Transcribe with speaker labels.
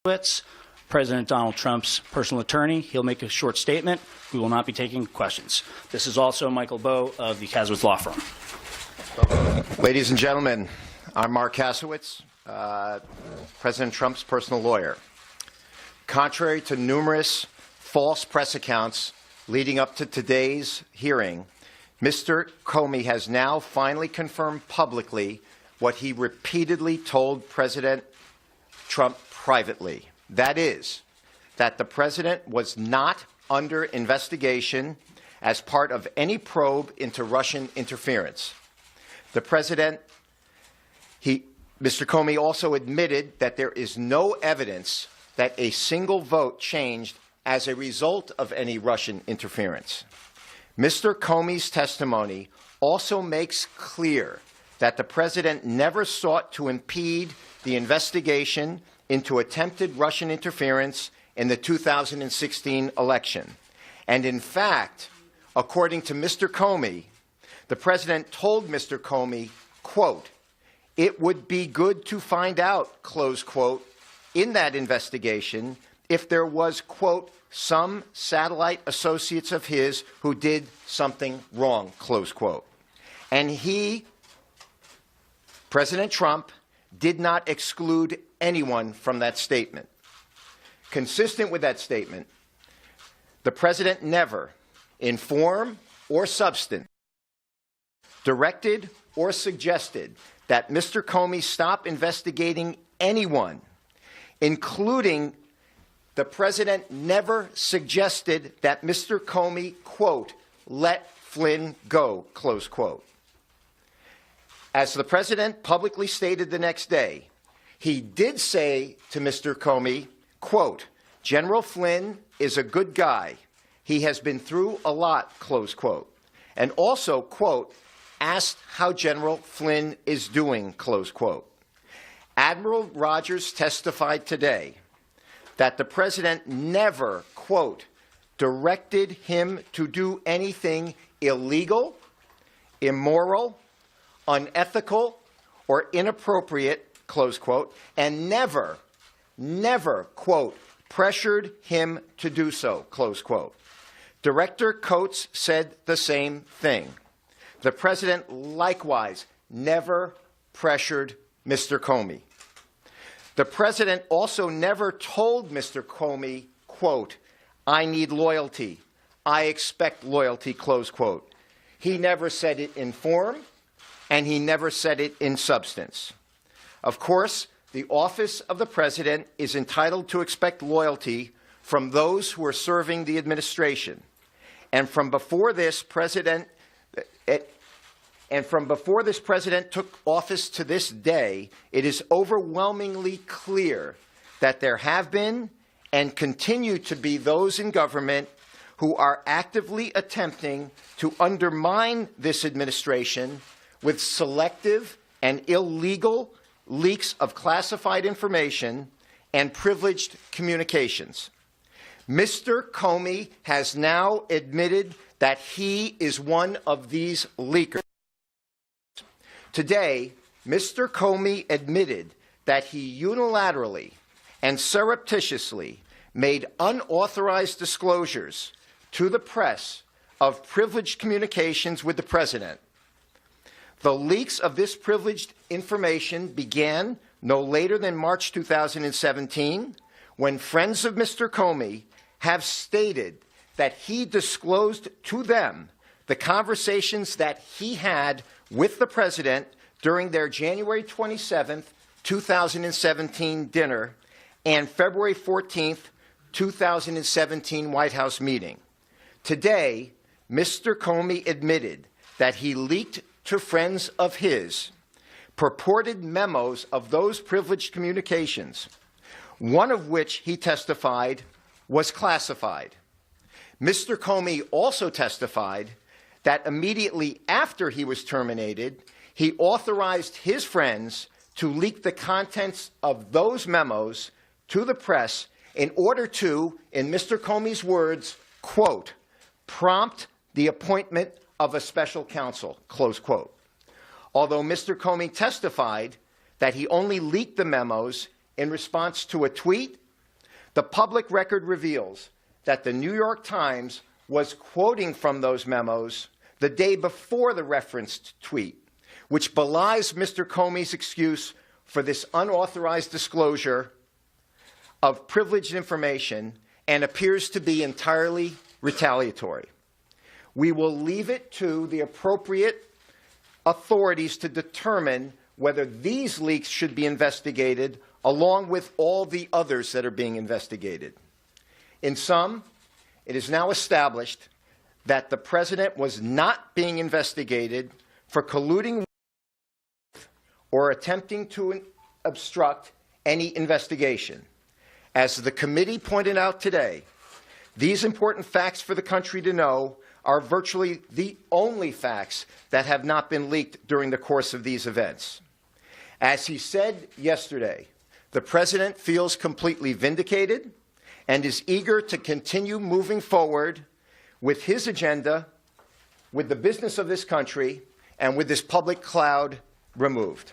Speaker 1: Kasowitz, President Donald Trump's personal attorney. He'll make a short statement. We will not be taking questions. This is also Michael Bowe of the Kasowitz Law Firm.
Speaker 2: Ladies and gentlemen, I'm Marc Kasowitz, President Trump's personal lawyer. Contrary to numerous false press accounts leading up to today's hearing, Mr. Comey has now finally confirmed publicly what he repeatedly told President Trump privately. That is, that the president was not under investigation as part of any probe into Russian interference. The president, Mr. Comey also admitted that there is no evidence that a single vote changed as a result of any Russian interference. Mr. Comey's testimony also makes clear that the president never sought to impede the investigation into attempted Russian interference in the 2016 election. And in fact, according to Mr. Comey, the president told Mr. Comey, quote, "It would be good to find out," close quote, in that investigation if there was, quote, "some satellite associates of his who did something wrong," close quote. And he, President Trump, did not exclude anyone from that statement. Consistent with that statement, the president never, in form or substance, directed or suggested that Mr. Comey stop investigating anyone, including the president never suggested that Mr. Comey, quote, "let Flynn go," close quote. As the president publicly stated the next day, he did say to Mr. Comey, quote, "General Flynn is a good guy. He has been through a lot," close quote. And also, quote, asked how General Flynn is doing, close quote. Admiral Rogers testified today that the president never, quote, directed him to do anything illegal, immoral, unethical, or inappropriate, close quote, and never, quote, pressured him to do so, close quote. Director Coates said the same thing. The president likewise never pressured Mr. Comey. The president also never told Mr. Comey, quote, "I need loyalty. I expect loyalty," close quote. He never said it in form, and he never said it in substance. Of course, the office of the president is entitled to expect loyalty from those who are serving the administration. And from before this president took office to this day, it is overwhelmingly clear that there have been and continue to be those in government who are actively attempting to undermine this administration with selective and illegal leaks of classified information and privileged communications. Mr. Comey has now admitted that he is one of these leakers. Today, Mr. Comey admitted that he unilaterally and surreptitiously made unauthorized disclosures to the press of privileged communications with the president. The leaks of this privileged information began no later than March 2017, when friends of Mr. Comey have stated that he disclosed to them the conversations that he had with the president during their January 27th, 2017 dinner and February 14th, 2017 White House meeting. Today, Mr. Comey admitted that he leaked to friends of his purported memos of those privileged communications, one of which he testified was classified. Mr. Comey also testified that immediately after he was terminated, he authorized his friends to leak the contents of those memos to the press in order to, in Mr. Comey's words, quote, prompt the appointment of a special counsel, close quote. Although Mr. Comey testified that he only leaked the memos in response to a tweet The public record reveals that the New York Times was quoting from those memos the day before the referenced tweet, which belies Mr. Comey's excuse for this unauthorized disclosure of privileged information and appears to be entirely retaliatory. We will leave it to the appropriate authorities to determine whether these leaks should be investigated along with all the others that are being investigated. In sum, it is now established that the President was not being investigated for colluding or attempting to obstruct any investigation. As the committee pointed out today, these important facts for the country to know are virtually the only facts that have not been leaked during the course of these events. As he said yesterday, the President feels completely vindicated and is eager to continue moving forward with his agenda, with the business of this country, and with this public cloud removed.